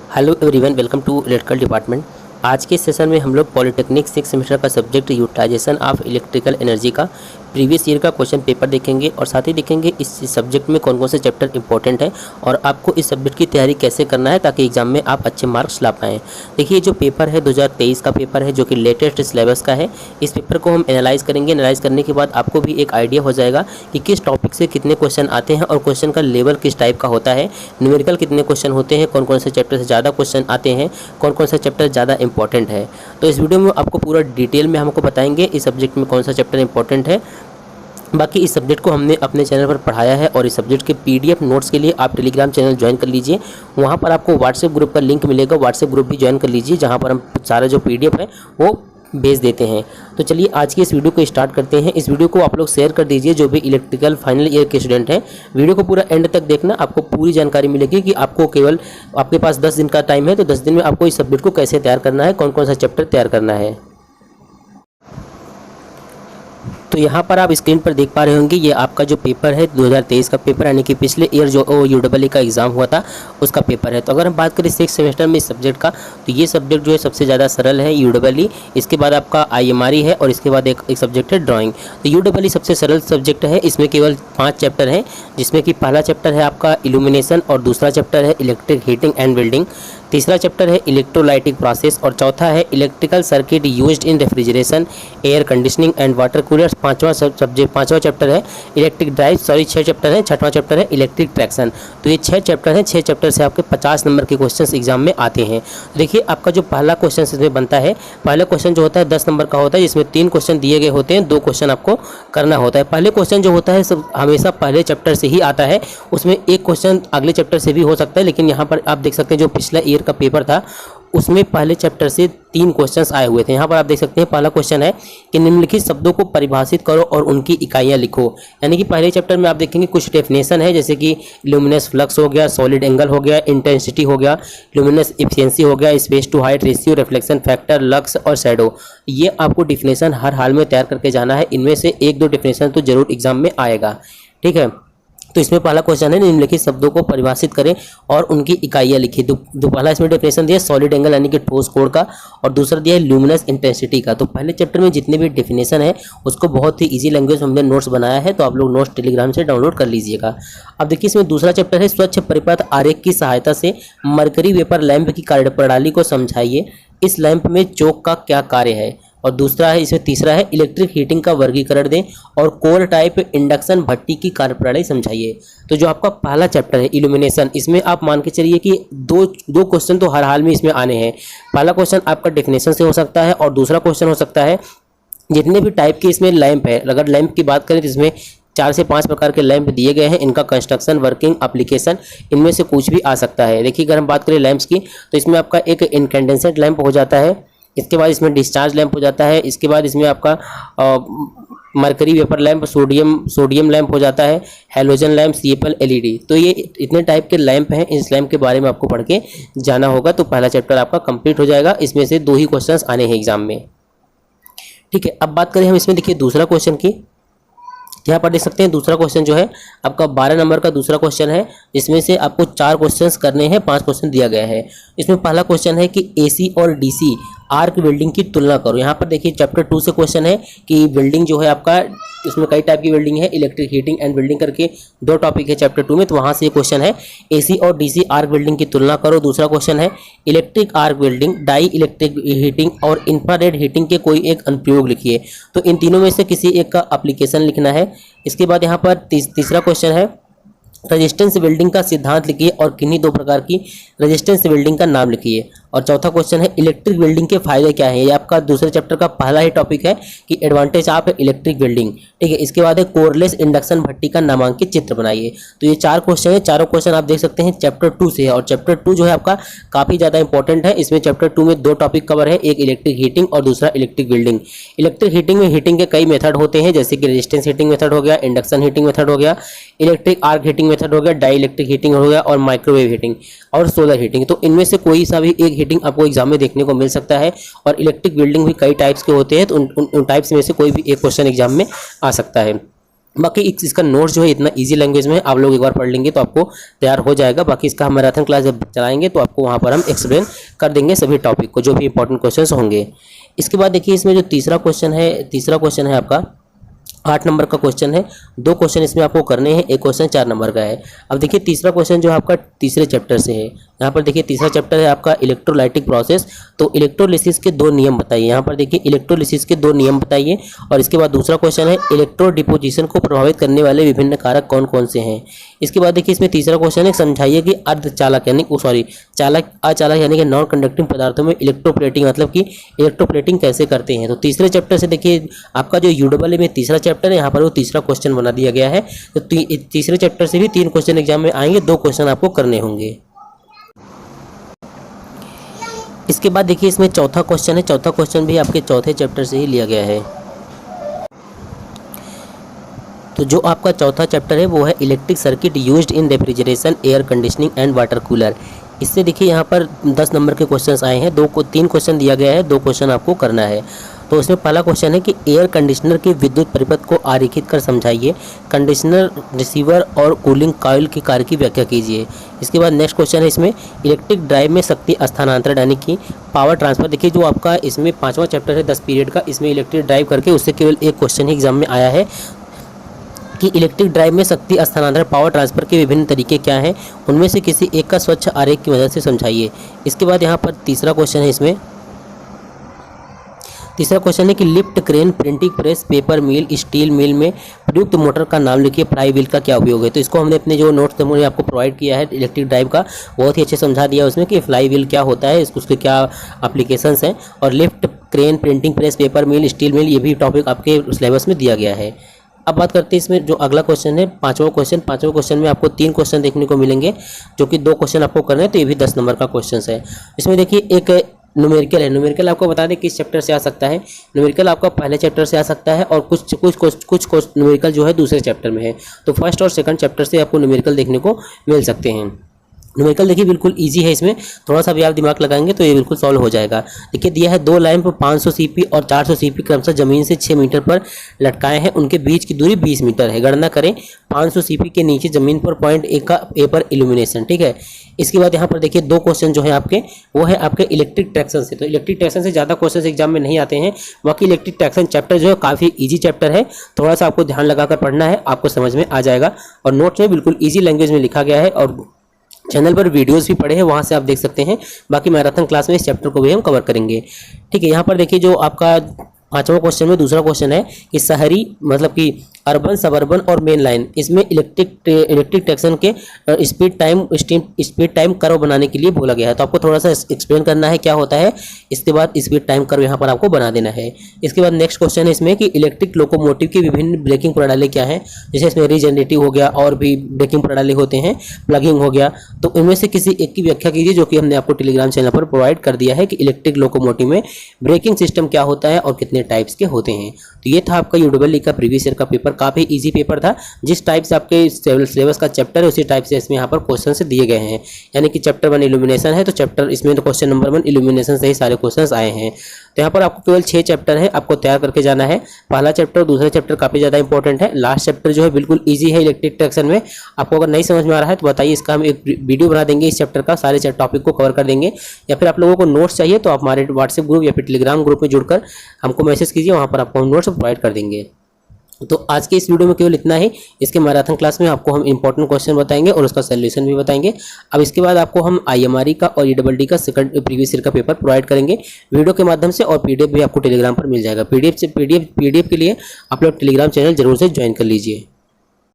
Hello everyone, welcome to electrical department. आज के session में हम लोग पॉलिटेक्निक 6 सेमेस्टर का subject utilization of electrical energy का प्रीवियस ईयर का क्वेश्चन पेपर देखेंगे और साथ ही देखेंगे इस सब्जेक्ट में कौन कौन से चैप्टर इंपॉर्टेंट है और आपको इस सब्जेक्ट की तैयारी कैसे करना है ताकि एग्जाम में आप अच्छे मार्क्स ला पाएँ। देखिए, जो पेपर है 2023 का पेपर है जो कि लेटेस्ट सिलेबस का है। इस पेपर को हम एनालाइज करेंगे। एनालाइज करने के बाद आपको भी एक आइडिया हो जाएगा कि किस टॉपिक से कितने क्वेश्चन आते हैं और क्वेश्चन का लेवल किस टाइप का होता है, न्यूमेरिकल कितने क्वेश्चन होते हैं, कौन कौन से चैप्टर से ज़्यादा क्वेश्चन आते हैं, कौन कौन सा चैप्टर ज़्यादा इंपॉर्टेंट है। तो इस वीडियो में आपको पूरा डिटेल में हमको बताएंगे इस सब्जेक्ट में कौन सा चैप्टर इंपॉर्टेंट है। बाकी इस सब्जेक्ट को हमने अपने चैनल पर पढ़ाया है और इस सब्जेक्ट के पीडीएफ नोट्स के लिए आप टेलीग्राम चैनल ज्वाइन कर लीजिए। वहाँ पर आपको व्हाट्सएप ग्रुप का लिंक मिलेगा, व्हाट्सएप ग्रुप भी ज्वाइन कर लीजिए जहाँ पर हम सारा जो पीडीएफ है वो भेज देते हैं। तो चलिए आज की इस वीडियो को स्टार्ट करते हैं। इस वीडियो को आप लोग शेयर कर दीजिए जो भी इलेक्ट्रिकल फाइनल ईयर के स्टूडेंट हैं। वीडियो को पूरा एंड तक देखना, आपको पूरी जानकारी मिलेगी कि आपको केवल आपके पास 10 दिन का टाइम है तो 10 दिन में आपको इस सब्जेक्ट को कैसे तैयार करना है, कौन कौन सा चैप्टर तैयार करना है। तो यहाँ पर आप स्क्रीन पर देख पा रहे होंगे ये आपका जो पेपर है 2023 का पेपर, यानी कि पिछले ईयर जो यूडब्ल्यू का एग्ज़ाम हुआ था उसका पेपर है। तो अगर हम बात करें 6 सेमेस्टर में इस सब्जेक्ट का, तो ये सब्जेक्ट जो है सबसे ज़्यादा सरल है यूडब्ल्यू। इसके बाद आपका आईएमआरई है और इसके बाद एक सब्जेक्ट है ड्राइंग। तो यूडब्ल्यू सबसे सरल सब्जेक्ट है। इसमें केवल 5 चैप्टर हैं, जिसमें कि पहला चैप्टर है आपका इल्यूमिनेशन और दूसरा चैप्टर है इलेक्ट्रिक हीटिंग एंड वेल्डिंग, तीसरा चैप्टर है इलेक्ट्रोलाइटिक प्रोसेस और चौथा है electrical circuit used in refrigeration, air conditioning and water coolers. पांचवा चैप्टर है इलेक्ट्रिक ड्राइव। 6 चैप्टर है। छठवां चैप्टर है इलेक्ट्रिक ट्रैक्शन। तो ये 6 चैप्टर हैं। 6 चैप्टर से आपके 50 नंबर के क्वेश्चंस एग्जाम में आते हैं। देखिए, आपका जो पहला क्वेश्चन इसमें बनता है, पहला क्वेश्चन जो होता है 10 नंबर का होता है, जिसमें 3 क्वेश्चन दिए गए होते हैं, 2 क्वेश्चन आपको करना होता है। पहले क्वेश्चन जो होता है सब हमेशा पहले चैप्टर से ही आता है, उसमें एक क्वेश्चन अगले चैप्टर से भी हो सकता है, लेकिन यहाँ पर आप देख सकते हैं जो पिछला ईयर का पेपर था उसमें पहले चैप्टर से 3 क्वेश्चंस आए हुए थे। यहाँ पर आप देख सकते हैं पहला क्वेश्चन है कि निम्नलिखित शब्दों को परिभाषित करो और उनकी इकाइयाँ लिखो। यानी कि पहले चैप्टर में आप देखेंगे कुछ डेफिनेशन है, जैसे कि ल्यूमिनस फ्लक्स हो गया, सॉलिड एंगल हो गया, इंटेंसिटी हो गया, ल्यूमिनस एफिशिएंसी हो गया, space to height ratio, reflection factor, lux और शैडो। ये आपको डेफिनेशन हर हाल में तैयार करके जाना है। इनमें से 1-2 डेफिनेशन तो जरूर एग्जाम में आएगा। ठीक है, तो इसमें पहला क्वेश्चन है निम्नलिखित शब्दों को परिभाषित करें और उनकी इकाइयाँ लिखिए। तो पहला इसमें डेफिनेशन दिया सॉलिड एंगल यानी कि ठोस कोण का, और दूसरा दिया है ल्यूमिनस इंटेंसिटी का। तो पहले चैप्टर में जितने भी डेफिनेशन है उसको बहुत ही इजी लैंग्वेज में हमने नोट्स बनाया है, तो आप लोग नोट्स टेलीग्राम से डाउनलोड कर लीजिएगा। अब देखिए, इसमें दूसरा चैप्टर है स्वच्छ परिपथ आरेख की सहायता से मरकरी वेपर लैंप की कार्यप्रणाली को समझाइए। इस लैंप में चोक का क्या कार्य है। और दूसरा है, इसमें तीसरा है इलेक्ट्रिक हीटिंग का वर्गीकरण दें और कोर टाइप इंडक्शन भट्टी की कार्यप्रणाली समझाइए। तो जो आपका पहला चैप्टर है इल्यूमिनेशन, इसमें आप मान के चलिए कि दो क्वेश्चन तो हर हाल में इसमें आने हैं। पहला क्वेश्चन आपका डेफिनेशन से हो सकता है और दूसरा क्वेश्चन हो सकता है जितने भी टाइप के इसमें लैंप है। अगर लैंप की बात करें तो इसमें 4 से 5 प्रकार के लैंप दिए गए हैं, इनका कंस्ट्रक्शन, वर्किंग, एप्लीकेशन, इनमें से कुछ भी आ सकता है। देखिए, अगर हम बात करें लैंप्स की तो इसमें आपका एक इनकैंडेसेंट लैंप हो जाता है, इसके बाद इसमें डिस्चार्ज लैंप हो जाता है, इसके बाद इसमें आपका mercury vapour lamp, sodium lamp हो जाता है, हैलोजन लैंप, सीएफएल, एलईडी। तो ये इतने टाइप के लैंप हैं। इस लैंप के बारे में आपको पढ़ के जाना होगा। तो पहला चैप्टर आपका कंप्लीट हो जाएगा। इसमें से 2 ही क्वेश्चंस आने हैं एग्जाम में। ठीक है, अब बात करें हम इसमें देखिए दूसरा क्वेश्चन की। यहाँ पर देख सकते हैं दूसरा क्वेश्चन जो है आपका 12 नंबर का दूसरा क्वेश्चन है। इसमें से आपको 4 क्वेश्चंस करने हैं, 5 क्वेश्चन दिया गया है। इसमें पहला क्वेश्चन है कि एसी और डीसी आर्क वेल्डिंग की तुलना करो। यहाँ पर देखिए चैप्टर 2 से क्वेश्चन है कि वेल्डिंग जो है आपका, इसमें कई टाइप की वेल्डिंग है, इलेक्ट्रिक हीटिंग एंड वेल्डिंग करके 2 टॉपिक है चैप्टर 2 में। तो वहाँ से ये क्वेश्चन है एसी और डीसी आर्क वेल्डिंग की तुलना करो। दूसरा क्वेश्चन है electric arc welding, dielectric heating और इंफ्रारेड हीटिंग के कोई एक अनुप्रयोग लिखिए। तो इन तीनों में से किसी एक का एप्लीकेशन लिखना है। इसके बाद यहाँ पर तीसरा क्वेश्चन है रेजिस्टेंस वेल्डिंग का सिद्धांत लिखिए और किन्हीं 2 प्रकार की रेजिस्टेंस वेल्डिंग का नाम लिखिए। और चौथा क्वेश्चन है इलेक्ट्रिक वेल्डिंग के फायदे क्या है। ये आपका दूसरे चैप्टर का पहला ही टॉपिक है कि एडवांटेज ऑफ इलेक्ट्रिक वेल्डिंग। ठीक है, इसके बाद है कोरलेस इंडक्शन भट्टी का नामांकित चित्र बनाइए। तो ये 4 क्वेश्चन है। चारों क्वेश्चन आप देख सकते हैं चैप्टर 2 से है और चैप्टर 2 जो है आपका काफ़ी ज़्यादा इंपॉर्टेंट है। इसमें चैप्टर 2 में 2 टॉपिक कवर है, एक इलेक्ट्रिक हीटिंग और दूसरा इलेक्ट्रिक वेल्डिंग। इलेक्ट्रिक हीटिंग में हीटिंग के कई मेथड होते हैं, जैसे कि रेजिस्टेंस हीटिंग मेथड हो गया, इंडक्शन हीटिंग मेथड हो गया, इलेक्ट्रिक आर्क हीटिंग मेथड हो गया, डाई इलेक्ट्रिक हीटिंग हो गया और माइक्रोवेव हीटिंग और सोलर हीटिंग। तो इनमें से कोई सा भी एक हीटिंग आपको एग्जाम में देखने को मिल सकता है। और इलेक्ट्रिक वेल्डिंग भी कई टाइप्स के होते हैं, तो उन टाइप्स में से कोई भी एक क्वेश्चन एग्जाम में आ सकता है। बाकी इसका नोट्स जो है इतना इजी लैंग्वेज में है, आप लोग एक बार पढ़ लेंगे तो आपको तैयार हो जाएगा। बाकी इसका हम मैराथन क्लास जब चलाएंगे तो आपको वहाँ पर हम एक्सप्लेन कर देंगे सभी टॉपिक को, जो भी इंपॉर्टेंट क्वेश्चंस होंगे। इसके बाद देखिए इसमें जो तीसरा क्वेश्चन है आपका 8 नंबर का क्वेश्चन है। 2 क्वेश्चन इसमें आपको करने हैं, एक क्वेश्चन 4 नंबर का है। अब देखिए तीसरा क्वेश्चन जो है आपका तीसरे चैप्टर से है। यहाँ पर देखिए तीसरा चैप्टर है आपका इलेक्ट्रोलाइटिक प्रोसेस। तो इलेक्ट्रोलिसिस के 2 नियम बताइए। यहाँ पर देखिए इलेक्ट्रोलिसिस के 2 नियम बताइए। और इसके बाद दूसरा क्वेश्चन है इलेक्ट्रो डिपोजिशन को प्रभावित करने वाले विभिन्न कारक कौन कौन से हैं। इसके बाद देखिए इसमें तीसरा क्वेश्चन है समझाइए कि अर्धचालक यानी चालक अचालक यानी कि नॉन कंडक्टिंग पदार्थों में इलेक्ट्रोप्लेटिंग मतलब कि इलेक्ट्रोप्लेटिंग कैसे करते हैं। तो तीसरे चैप्टर से देखिए आपका जो यूडब्ल्यू में तीसरा चैप्टर है, यहाँ पर वो तीसरा क्वेश्चन बना दिया गया है। तो तीसरे चैप्टर से भी 3 क्वेश्चन एग्जाम में आएंगे, 2 क्वेश्चन आपको करने होंगे। इसके बाद देखिए इसमें चौथा क्वेश्चन है। चौथा क्वेश्चन भी आपके चौथे चैप्टर से ही लिया गया है। तो जो आपका चौथा चैप्टर है वो है electric circuit used in refrigeration, air conditioning and water cooler. इससे देखिए यहाँ पर 10 नंबर के क्वेश्चंस आए हैं। 3 क्वेश्चन दिया गया है, 2 क्वेश्चन आपको करना है। तो इसमें पहला क्वेश्चन है कि एयर कंडीशनर के विद्युत परिपथ को आरेखित कर समझाइए। कंडीशनर, रिसीवर और कूलिंग कॉइल के कार्य की व्याख्या कीजिए। इसके बाद नेक्स्ट क्वेश्चन है इसमें इलेक्ट्रिक ड्राइव में शक्ति स्थानांतरण यानी कि पावर ट्रांसफर। देखिए जो आपका इसमें 5वां चैप्टर है 10 पीरियड का, इसमें इलेक्ट्रिक ड्राइव करके उससे केवल एक क्वेश्चन ही एग्जाम में आया है कि इलेक्ट्रिक ड्राइव में शक्ति स्थानांतरण पावर ट्रांसफर के विभिन्न तरीके क्या हैं, उनमें से किसी एक का स्वच्छ आरेख की मदद से समझाइए। इसके बाद यहाँ पर तीसरा क्वेश्चन है इसमें तीसरा क्वेश्चन है कि lift, crane, printing press, paper mill, steel mill में प्रयुक्त मोटर का नाम लिखिए, फ्लाई व्हील का क्या उपयोग है। तो इसको हमने अपने जो नोट्स में आपको प्रोवाइड किया है इलेक्ट्रिक ड्राइव का, बहुत ही अच्छे समझा दिया उसमें कि फ्लाई व्हील क्या होता है, उसके क्या एप्लीकेशंस हैं। और lift, crane, printing press, paper mill, steel mill, ये भी टॉपिक आपके सिलेबस में दिया गया है। अब बात करते हैं इसमें जो अगला क्वेश्चन है पांचवा क्वेश्चन में आपको 3 क्वेश्चन देखने को मिलेंगे, जो कि 2 क्वेश्चन आपको करने हैं। तो ये भी 10 नंबर का क्वेश्चन है। इसमें देखिए एक न्यूमेरिकल है। न्यूमेरिकल आपको बता दें किस चैप्टर से आ सकता है। न्यूमेरिकल आपका पहले चैप्टर से आ सकता है और कुछ न्यूमेरिकल जो है दूसरे चैप्टर में है। तो फर्स्ट और सेकंड चैप्टर से आपको न्यूमेरिकल देखने को मिल सकते हैं। न्यूमेरिकल देखिए बिल्कुल इजी है, इसमें थोड़ा सा भी आप दिमाग लगाएंगे तो ये बिल्कुल सॉल्व हो जाएगा। देखिए दिया है 2 लैंप 500 सीपी और 400 सीपी क्रमशः जमीन से 6 मीटर पर लटकाए हैं, उनके बीच की दूरी 20 मीटर है। गणना करें 500 सीपी के नीचे जमीन पर पॉइंट ए का ए पर इल्यूमिनेशन। ठीक है। इसके बाद यहाँ पर देखिए 2 क्वेश्चन जो है आपके वो है आपके इलेक्ट्रिक ट्रैक्शन से। तो इलेक्ट्रिक ट्रैक्शन से ज़्यादा क्वेश्चन एग्जाम में नहीं आते हैं। बाकी इलेक्ट्रिक ट्रैक्शन चैप्टर जो है काफ़ी ईजी चैप्टर है, थोड़ा सा आपको ध्यान लगाकर पढ़ना है, आपको समझ में आ जाएगा। और नोट्स में बिल्कुल ईजी लैंग्वेज में लिखा गया है और चैनल पर वीडियोस भी पड़े हैं, वहां से आप देख सकते हैं। बाकी मैराथन क्लास में इस चैप्टर को भी हम कवर करेंगे। ठीक है। यहाँ पर देखिए जो आपका 5वां क्वेश्चन में दूसरा क्वेश्चन है कि शहरी मतलब कि अर्बन, सबर्बन और मेन लाइन, इसमें इलेक्ट्रिक ट्रैक्शन के स्पीड टाइम कर्व बनाने के लिए बोला गया है। तो आपको थोड़ा सा एक्सप्लेन करना है क्या होता है। इसके बाद स्पीड टाइम कर्व यहाँ पर आपको बना देना है। इसके बाद नेक्स्ट क्वेश्चन है इसमें कि इलेक्ट्रिक लोकोमोटिव की विभिन्न ब्रेकिंग प्रणाली क्या है। जैसे इसमें रीजनरेटिव हो गया और भी ब्रेकिंग प्रणाली होते हैं, प्लगिंग हो गया। तो इनमें से किसी एक की व्याख्या कीजिए, जो कि हमने आपको टेलीग्राम चैनल पर प्रोवाइड कर दिया है कि इलेक्ट्रिक लोकोमोटिव में ब्रेकिंग सिस्टम क्या होता है और कितने टाइप्स के होते हैं। तो ये था आपका यूडब्ल्यू का प्रीवियस ईयर का पेपर, काफ़ी इजी पेपर था। जिस टाइप से आपके सिलेबस का चैप्टर है उसी टाइप से इसमें यहाँ पर क्वेश्चन से दिए गए हैं। यानी कि चैप्टर 1 इल्यूमिनेशन है, तो चैप्टर इसमें तो क्वेश्चन नंबर 1 इल्यूमिनेशन से ही सारे क्वेश्चंस आए हैं। तो यहाँ पर आपको केवल 6 चैप्टर है, आपको तैयार करके जाना है। पहला चैप्टर और दूसरा चैप्टर काफ़ी ज़्यादा इंपॉर्टेंट है। लास्ट चैप्टर जो है बिल्कुल ईजी है इलेक्ट्रिक ट्रैक्शन में। आपको अगर नहीं समझ में आ रहा है तो बताइए, इसका हम एक वीडियो बना देंगे, इस चैप्टर का सारे टॉपिक को कवर कर देंगे। या फिर आप लोगों को नोट्स चाहिए तो आप हमारे व्हाट्सएप ग्रुप या फिर टेलीग्राम ग्रुप में जुड़कर हमको मैसेज कीजिए, वहाँ पर आपको हम नोट्स प्रोवाइड कर देंगे। तो आज के इस वीडियो में केवल इतना ही। इसके मैराथन क्लास में आपको हम इंपॉर्टेंट क्वेश्चन बताएंगे और उसका सोल्यूशन भी बताएंगे। अब इसके बाद आपको हम IMRE का और EDD का सेकंड प्रीवियस ईयर का पेपर प्रोवाइड करेंगे वीडियो के माध्यम से, और PDF भी आपको टेलीग्राम पर मिल जाएगा। PDF के लिए आप लोग टेलीग्राम चैनल जरूर से ज्वाइन कर लीजिए।